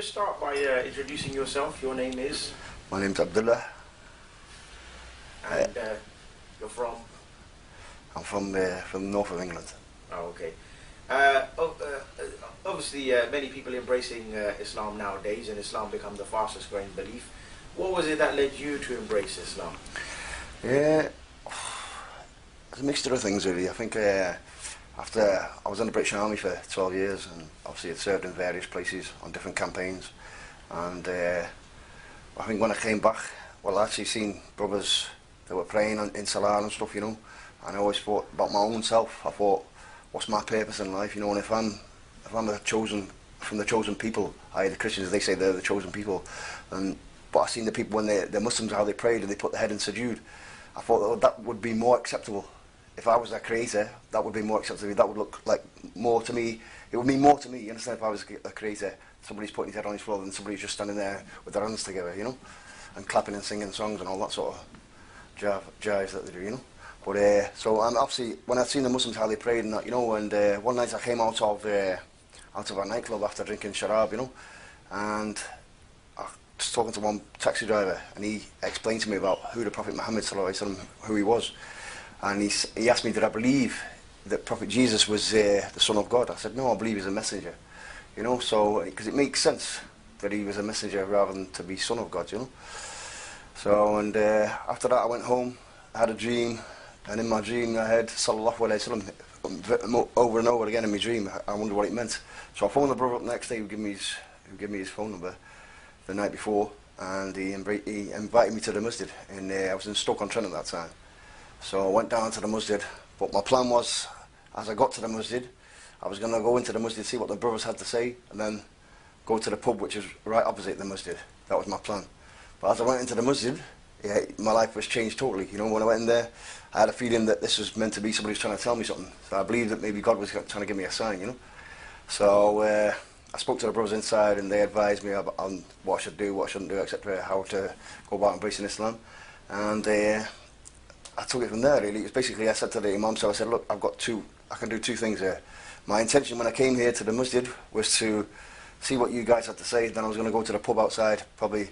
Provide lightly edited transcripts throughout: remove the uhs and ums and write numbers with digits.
just start by introducing yourself? Your name is? My name's Abdullah. And you're from? I'm from the north of England. Oh, okay. Obviously, many people embracing Islam nowadays, and Islam become the fastest growing belief. What was it that led you to embrace Islam? Yeah, it's a mixture of things really. I think after I was in the British Army for 12 years, and obviously had served in various places on different campaigns, and I think when I came back, well, I actually seen brothers that were praying in Salah and stuff, you know, and I always thought about my own self. I thought, what's my purpose in life, you know, and if I'm from the chosen people, the Christians, they say they're the chosen people, but I seen the people when they're Muslims, how they prayed and they put their head in sujood. I thought that would be more acceptable. If I was a creator, that would be more acceptable. That would look like more to me. It would mean more to me, you understand, if I was a creator. Somebody's putting his head on his floor and somebody's just standing there with their hands together, you know, and clapping and singing songs and all that sort of jives that they do, you know. But so obviously when I'd seen the Muslims how they prayed and that, you know, and one night I came out of a nightclub after drinking sharab, you know, and I was talking to one taxi driver, and he explained to me about who the Prophet Muhammad sallallahu alaihi wasallam, who he was, and he asked me, did I believe that Prophet Jesus was the Son of God? I said, no, I believe he's a messenger, you know, so because it makes sense that he was a messenger rather than to be Son of God, you know. So and after that I went home, I had a dream, and in my dream I heard Sallallahu Alaihi Wasallam over and over again in my dream. I wondered what it meant. So I phoned the brother up the next day who gave me his phone number the night before, and he invited me to the masjid, and I was in Stoke-on-Trent at that time. So I went down to the masjid, but my plan was, as I got to the masjid, I was going to go into the masjid, see what the brothers had to say, and then go to the pub which is right opposite the masjid. That was my plan. But as I went into the masjid, yeah, my life was changed totally. You know, when I went in there, I had a feeling that this was meant to be somebody was trying to tell me something. So I believed that maybe God was trying to give me a sign, you know. So I spoke to the brothers inside, and they advised me on what I should do, what I shouldn't do, etc., how to go about embracing Islam. And I took it from there, really. It was basically, I said to the Imam, so I said, look, I can do two things here. My intention when I came here to the masjid was to see what you guys had to say. Then I was going to go to the pub outside, probably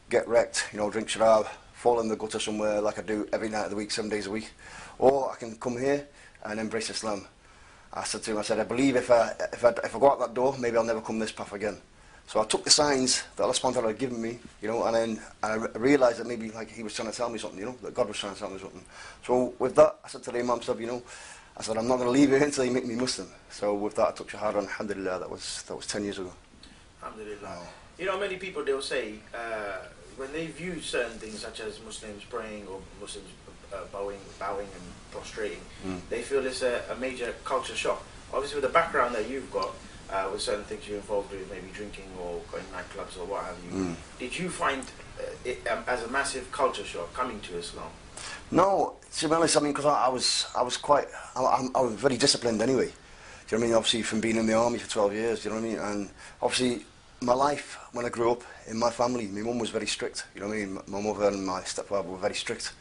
get wrecked, you know, drink sharab, fall in the gutter somewhere like I do every night of the week, 7 days a week. Or I can come here and embrace Islam. I said to him, I believe if I go out that door, maybe I'll never come this path again. So I took the signs that Allah subhanahu wa ta'ala had given me, you know, and then I realised that maybe like he was trying to tell me something, you know, that God was trying to tell me something. So with that, I said to the Imam, you know, I said, I'm not going to leave here until you make me Muslim. So with that, I took Shahada, and alhamdulillah, that was 10 years ago. Alhamdulillah. You know, many people, they'll say, when they view certain things such as Muslims praying or Muslims bowing and prostrating, they feel it's a major culture shock. Obviously, with the background that you've got, with certain things you're involved with, maybe drinking or going to nightclubs or what have you, did you find it as a massive culture shock coming to Islam? No, to be honest, I mean, because I was very disciplined anyway. Do you know what I mean? Obviously, from being in the army for 12 years, do you know what I mean? And obviously, my life, when I grew up, in my family, my mum was very strict, you know what I mean? My mother and my stepfather were very strict,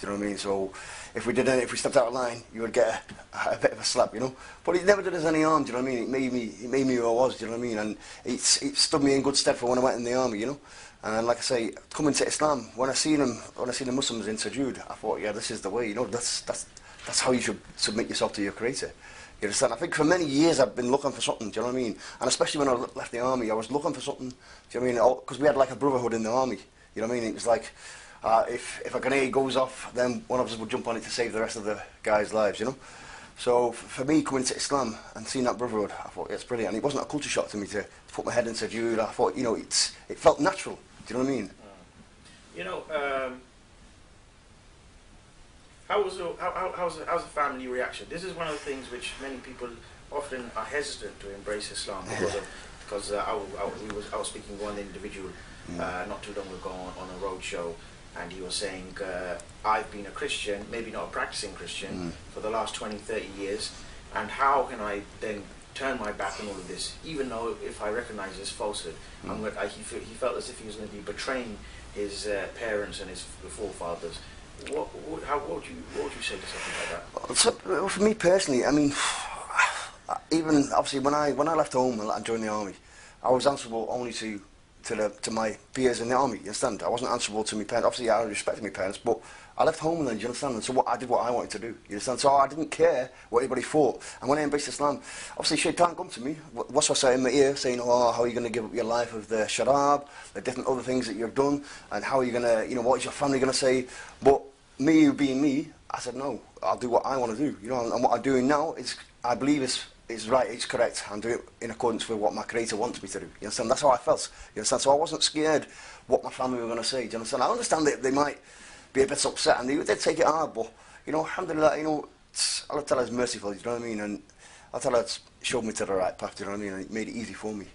do you know what I mean? So, if we stepped out of line, you would get a bit of a slap, you know? But it never did us any harm, do you know what I mean? It made me who I was, do you know what I mean? And it stood me in good stead for when I went in the army, you know? And like I say, coming to Islam, when I seen the Muslims in sujood, I thought, yeah, this is the way, you know, that's how you should submit yourself to your Creator. You understand? I think for many years I've been looking for something, do you know what I mean? And especially when I left the army, I was looking for something, do you know what I mean? Because we had like a brotherhood in the army, you know what I mean? It was like, if a grenade goes off, then one of us would jump on it to save the rest of the guys' lives, you know? So for me, coming to Islam and seeing that brotherhood, I thought, yeah, it's brilliant. And it wasn't a culture shock to me to put my head in sujood. I thought, you know, it felt natural. Do you know what I mean? You know, how's the family reaction? This is one of the things which many people often are hesitant to embrace Islam because I was speaking to one individual not too long ago on a road show, and he was saying, I've been a Christian, maybe not a practicing Christian, for the last 20, 30 years, and how can I then turn my back on all of this, even though if I recognize this falsehood, he felt as if he was going to be betraying his parents and his forefathers. What would you say to something like that? So, for me personally, I mean, even obviously when I left home and joined the army, I was answerable only to to my peers in the army. You understand? I wasn't answerable to my parents. Obviously, I respected my parents, but I left home then. Do you understand? And so I did what I wanted to do. You understand? So I didn't care what anybody thought. And when I embraced Islam, obviously Shaitan come to me. What's I in my ear saying, "Oh, how are you going to give up your life of the sharab, the different other things that you've done, and how are you going to, you know, what is your family going to say?" But me being me, I said, "No, I'll do what I want to do." You know, and what I'm doing now is, I believe is right, it's correct. I'm doing it in accordance with what my Creator wants me to do. You understand? That's how I felt. You understand? So I wasn't scared what my family were going to say. Do you understand? I understand that they might be a bit upset, and they did take it hard, but, you know, alhamdulillah, you know, Allah Ta'ala is merciful, you know what I mean? And Allah Ta'ala showed me to the right path, you know what I mean? And it made it easy for me.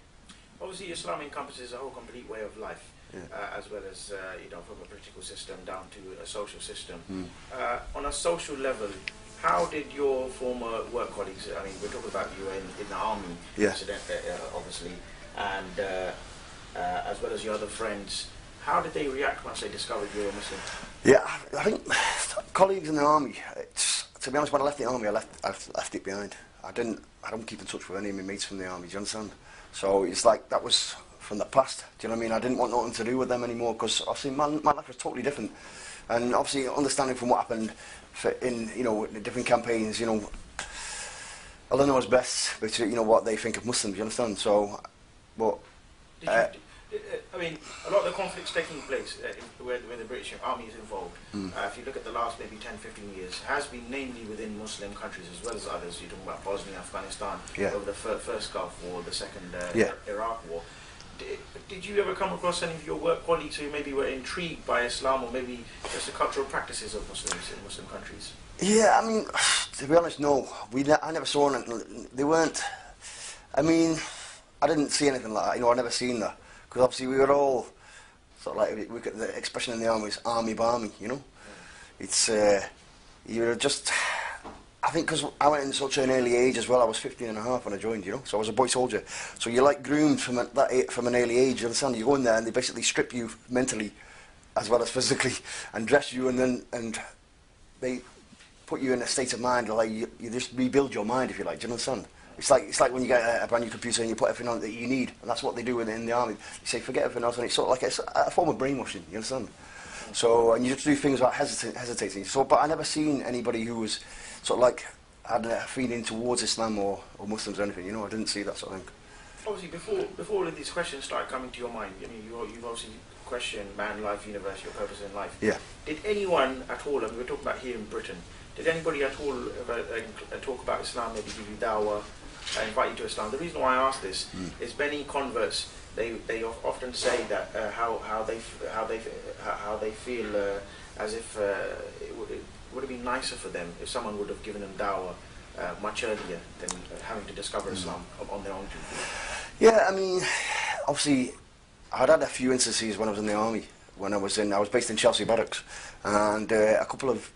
Obviously, Islam encompasses a whole complete way of life, Yeah. as well as, you know, from a political system down to a social system. On a social level, how did your former work colleagues, I mean, we're talking about you in the army, Yeah. obviously, and as well as your other friends, how did they react once they discovered you were a Muslim? Yeah, I think colleagues in the army, to be honest, when I left the army, I left it behind. I don't keep in touch with any of my mates from the army, do you understand? So it's like, that was from the past, do you know what I mean? I didn't want nothing to do with them anymore, because obviously my life was totally different. And obviously understanding from what happened in, you know, the different campaigns, you know, Allah knows best, but you know what they think of Muslims, you understand? So, but... I mean, a lot of the conflicts taking place where the British Army is involved, if you look at the last maybe 10, 15 years, has been namely within Muslim countries as well as others. You're talking about Bosnia, Afghanistan, over the first Gulf War, the second Iraq War. Did you ever come across any of your work colleagues who maybe were intrigued by Islam or maybe just the cultural practices of Muslims in Muslim countries? Yeah, I mean, to be honest, no. I never saw anything. They weren't... I mean, I didn't see anything like that. You know, I never seen that. Because obviously we were all... Sort of like, the expression in the army is army barmy, you know? It's... you were just... I think because I went in such an early age as well. I was 15 and a half when I joined, you know? So I was a boy soldier. So you're like groomed from an early age, you understand? You go in there and they basically strip you mentally as well as physically and dress you, and they put you in a state of mind like you just rebuild your mind, if you like. Do you understand? It's like when you get a brand new computer and you put everything on that you need, and that's what they do in the army. You say forget everything else, and it's sort of like it's a form of brainwashing. You understand? So, and you just do things without hesitating. So, but I never seen anybody who was sort of like had a feeling towards Islam or Muslims or anything. You know, I didn't see that sort of thing. Obviously, before all of these questions started coming to your mind, I mean, you've obviously questioned man, life, universe, your purpose in life. Yeah. Did anyone at all, I mean, we're talking about here in Britain, did anybody at all talk about Islam, maybe give you dawah, invite you to Islam? The reason why I ask this is many converts, they often say that how they feel as if it would have been nicer for them if someone would have given them dawah much earlier than having to discover Islam on their own. Yeah, I mean, obviously, I'd had a few instances when I was in the army. I was based in Chelsea Barracks, and a couple of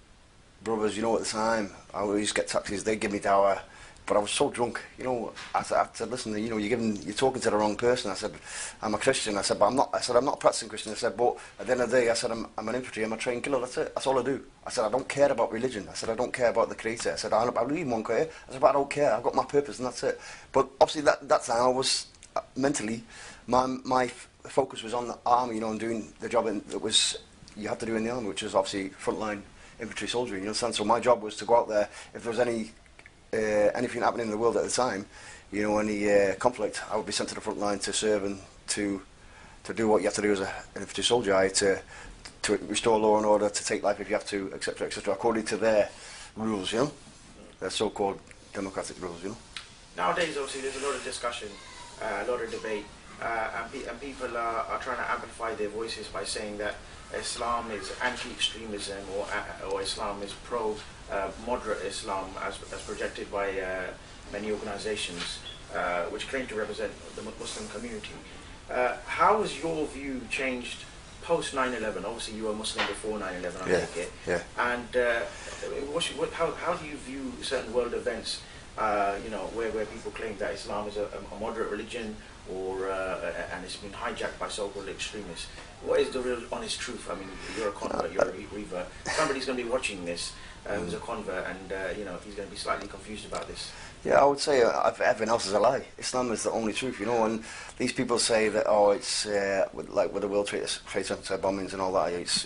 brothers, you know, at the time, I would always get taxis. They'd give me dawah, but I was so drunk, you know. I said, listen, you know, you're talking to the wrong person. I said, I'm a Christian. I said, but I'm not. I said, I'm not a practicing Christian. I said, but at the end of the day, I said, I'm an infantry. I'm a trained killer. That's it. That's all I do. I said, I don't care about religion. I said, I don't care about the Creator. I said, I believe in one Creator. I said, but I don't care. I've got my purpose, and that's it. But obviously, that's how I was mentally. My focus was on the army, you know, and doing the job that was you have to do in the army, which is obviously frontline infantry soldiering. You understand? So my job was to go out there. If there was anything happening in the world at the time, you know, any conflict, I would be sent to the front line to serve and to do what you have to do as an infantry soldier, to restore law and order, to take life if you have to, etc., according to their rules, you know, their so-called democratic rules, you know. Nowadays, obviously, there's a lot of discussion, a lot of debate, and people are trying to amplify their voices by saying that Islam is anti-extremism or Islam is pro-moderate Islam as projected by many organizations which claim to represent the Muslim community. How has your view changed post 9/11? Obviously you were Muslim before 9/11, I take it. Yeah. And how do you view certain world events, you know, where people claim that Islam is a moderate religion, or and it's been hijacked by so-called extremists? what is the real honest truth? I mean, you're a convert, you're a revert. Somebody's going to be watching this who's a convert, and he's going to be slightly confused about this. Yeah, I would say everything else is a lie. Islam is the only truth, and these people say that, it's with the World Trade Center bombings and all that, it's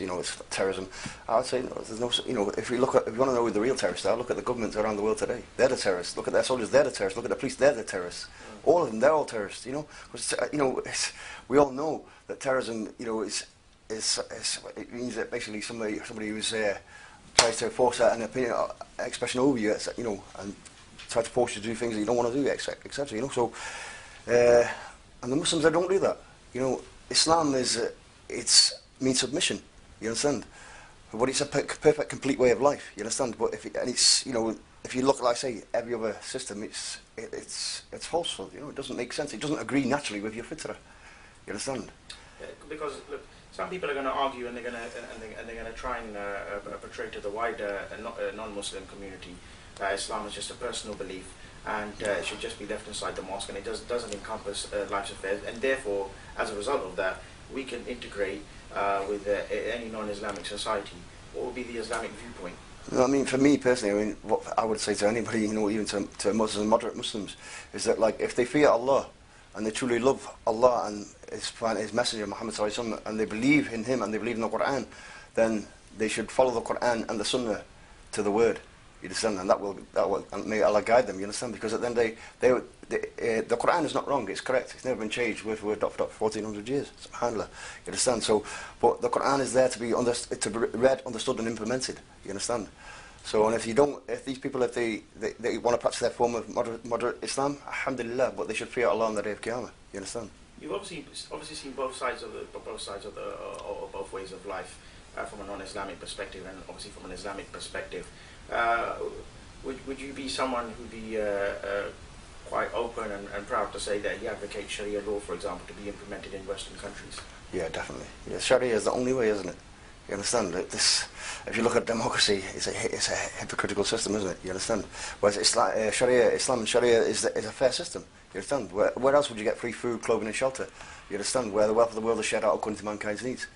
terrorism. I would say there's no, if you want to know who the real terrorists are, look at the governments around the world today. They're the terrorists. Look at their soldiers, they're the terrorists. Look at the police, they're the terrorists. All of them, they're all terrorists. We all know that terrorism, it means that basically somebody who's tries to force an opinion, expression over you, and try to force you to do things that you don't want to do, etc. So, and the Muslims, they don't do that. Islam means submission. You understand? But it's a perfect, complete way of life. You understand? But if you look, like I say, every other system, it's falsehood. It doesn't make sense. It doesn't agree naturally with your fitrah. You understand? Because look, some people are going to argue, and they're going to try and portray to the wider non-Muslim community that Islam is just a personal belief, and it should just be left inside the mosque, and it doesn't encompass life's affairs, and therefore, as a result of that, we can integrate with any non-Islamic society. What would be the Islamic viewpoint? I mean, for me personally, what I would say to anybody, even to Muslims, moderate Muslims, is that if they fear Allah and they truly love Allah and His Messenger Muhammad sallallahu alaihi wasallam, and they believe in Him and they believe in the Quran, then they should follow the Quran and the Sunnah to the word. You understand? And that will and may Allah guide them. You understand? Because at the end of the day, the Quran is not wrong. It's correct. It's never been changed with 1400 years. Subhanallah. You understand? So, but the Quran is there to be read, understood, and implemented. You understand? So, and if these people, if they want to practice their form of moderate Islam, alhamdulillah, but they should fear Allah on the day of Qiyamah. You understand? You've obviously seen both sides of both ways of life, from a non-Islamic perspective and obviously from an Islamic perspective. Would you be someone who'd be quite open and proud to say that he advocates Sharia law, for example, to be implemented in Western countries? Yeah, definitely. Yeah, Sharia is the only way, isn't it? You understand? If you look at democracy, it's a hypocritical system, isn't it? You understand? Whereas Islam and Sharia is a fair system. You understand? Where else would you get free food, clothing and shelter? You understand? Where the wealth of the world is shared out according to mankind's needs.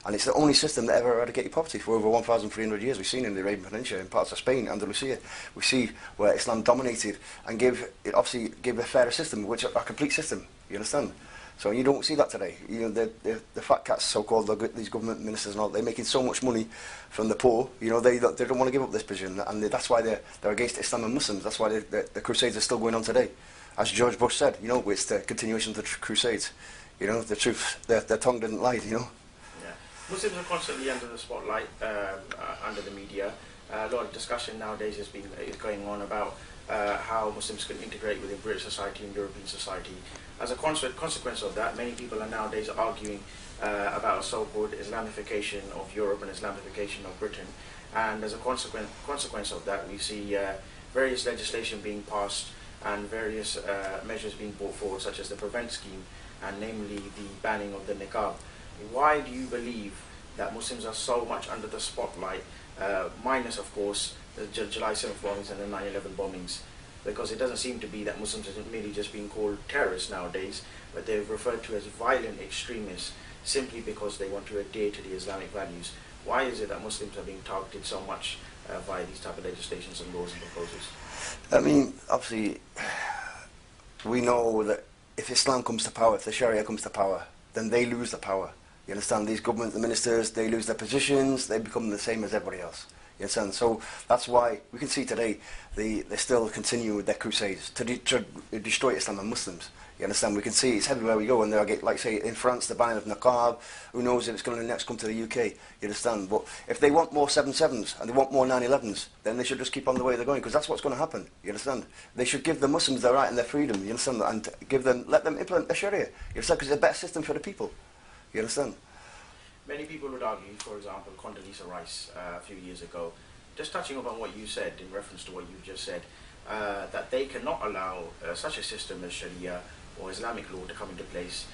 And it's the only system that ever eradicated poverty for over 1,300 years. We've seen in the Arabian Peninsula, in parts of Spain, Andalusia, we see where Islam dominated and gave a fairer system, which is a complete system. You understand? So you don't see that today. The fat cats, so-called, these government ministers and all, they're making so much money from the poor. They don't want to give up this position, and that's why they're against Islam and Muslims. That's why the Crusades are still going on today. As George Bush said, it's the continuation of the Crusades. The truth, their tongue didn't lie. Muslims are constantly under the spotlight, under the media. A lot of discussion nowadays is going on about how Muslims can integrate within British society and European society. As a consequence of that, many people are nowadays arguing about a so-called Islamification of Europe and Islamification of Britain. And as a consequence of that, we see various legislation being passed and various measures being brought forward, such as the Prevent Scheme, and namely the banning of the niqab. Why do you believe that Muslims are so much under the spotlight, minus, of course, the July 7th bombings and the 9/11 bombings? Because it doesn't seem to be that Muslims are merely just being called terrorists nowadays, but they're referred to as violent extremists simply because they want to adhere to the Islamic values. Why is it that Muslims are being targeted so much via these type of legislations and laws and proposals? I mean, obviously, we know that if Islam comes to power, if the Sharia comes to power, then they lose the power. You understand? These governments, the ministers, they lose their positions, they become the same as everybody else. You understand? So that's why we can see today they still continue with their crusades to destroy Islam and Muslims. You understand? We can see it's everywhere we go, and they'll get, like say in France, the banning of niqab. Who knows if it's going to next come to the UK? You understand? But if they want more 7/7s and they want more 9/11s, then they should just keep on the way they're going, because that's what's going to happen. You understand? They should give the Muslims their right and their freedom. You understand? And let them implement the Sharia. You understand? Because it's a better system for the people. You understand? Many people would argue, for example, Condoleezza Rice a few years ago, just touching upon what you said in reference to what you've just said, that they cannot allow such a system as Sharia or Islamic law to come into place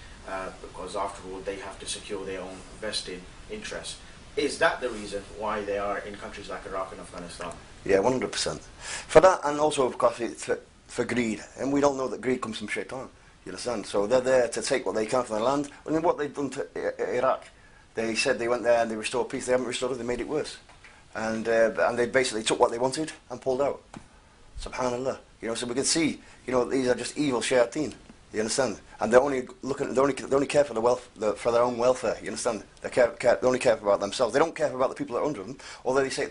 because, after all, they have to secure their own vested interests. Is that the reason why they are in countries like Iraq and Afghanistan? Yeah, 100%. For that, and also, of course, for greed. And we don't know that greed comes from shaitan. You understand? So they're there to take what they can from the land. I mean, what they've done to Iraq, They said they went there and they restored peace. They haven't restored it, they made it worse. And they basically took what they wanted and pulled out. Subhanallah. You know, so we can see, you know, these are just evil shayateen. You understand? And they're only looking. They only care for for their own welfare. You understand? They only care about themselves. They don't care about the people that are under them. Although they say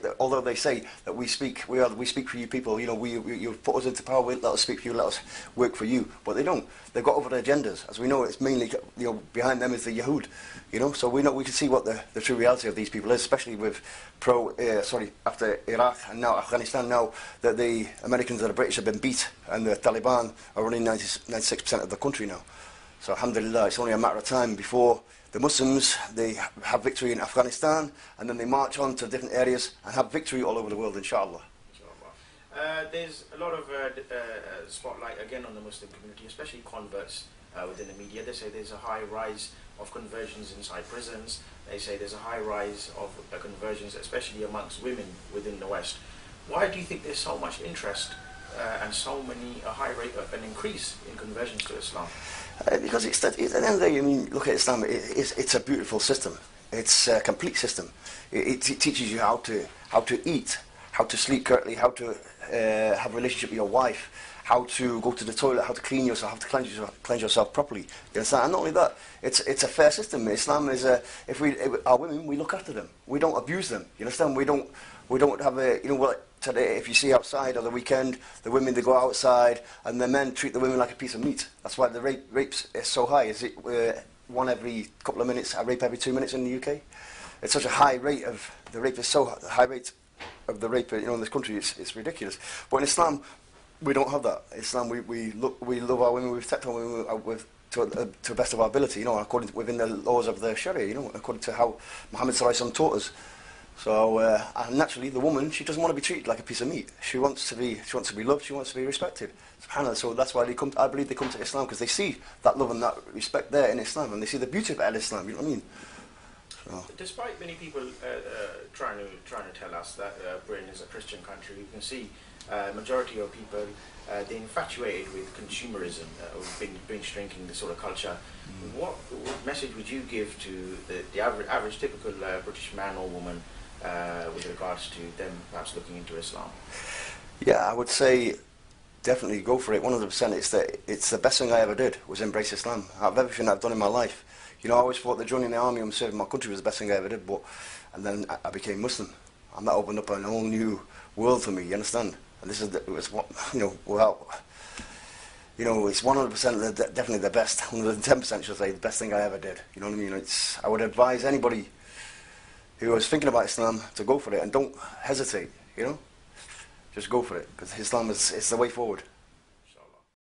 that we speak for you people. You know, you put us into power. Let us speak for you. Let us work for you. But they don't. They've got other agendas. As we know, it's mainly, you know, behind them is the Yahud. You know, so we can see what the true reality of these people is, especially with after Iraq and now Afghanistan. Now that the Americans and the British have been beat and the Taliban are running 96% of the country now. So alhamdulillah, it's only a matter of time before the Muslims, they have victory in Afghanistan, and then they march on to different areas and have victory all over the world, inshallah. There's a lot of spotlight again on the Muslim community, especially converts within the media. They say there's a high rise of conversions inside prisons. They say there's a high rise of conversions, especially amongst women within the West. Why do you think there's so much interest and so many a high rate of an increase in conversions to Islam? Because it's at the end of the day, I mean, look at Islam. It's a beautiful system. It's a complete system. It teaches you how to eat, how to sleep correctly, how to have a relationship with your wife, how to go to the toilet, how to clean yourself, how to cleanse yourself properly. You understand? And not only that, it's a fair system. Islam is our women, we look after them. We don't abuse them. You understand? We don't have today, if you see outside on the weekend, the women, they go outside and the men treat the women like a piece of meat. That's why the rapes is so high. Is it one every couple of minutes, a rape every 2 minutes in the UK? It's such a high rate of the rape. Is so high rate of the rape, you know, in this country. It's ridiculous. But in Islam, we don't have that. Islam, we love our women. We protect our women to the best of our ability. You know, within the laws of the Sharia. You know, according to how Muhammad Sallallahu Alaihi Wasallam taught us. So and naturally, the woman, she doesn't want to be treated like a piece of meat. She wants to be loved. She wants to be respected. SubhanAllah. So that's why I believe they come to Islam, because they see that love and that respect there in Islam, and they see the beauty of Islam. You know what I mean? So. Despite many people trying to tell us that Britain is a Christian country, you can see majority of people they're infatuated with consumerism, binge drinking, the sort of culture. What message would you give to the average typical British man or woman with regards to them perhaps looking into Islam? Yeah, I would say definitely go for it. 100%. It's the best thing I ever did was embrace Islam. Out of everything I've done in my life, you know, I always thought that joining the army and serving my country was the best thing I ever did. And then I became Muslim, and that opened up a whole new world for me. You understand? And this is it's one it's 100% definitely the best, 110% should say, the best thing I ever did. You know what I mean? I would advise anybody who was thinking about Islam to go for it, and don't hesitate. You know, just go for it, because Islam it's the way forward.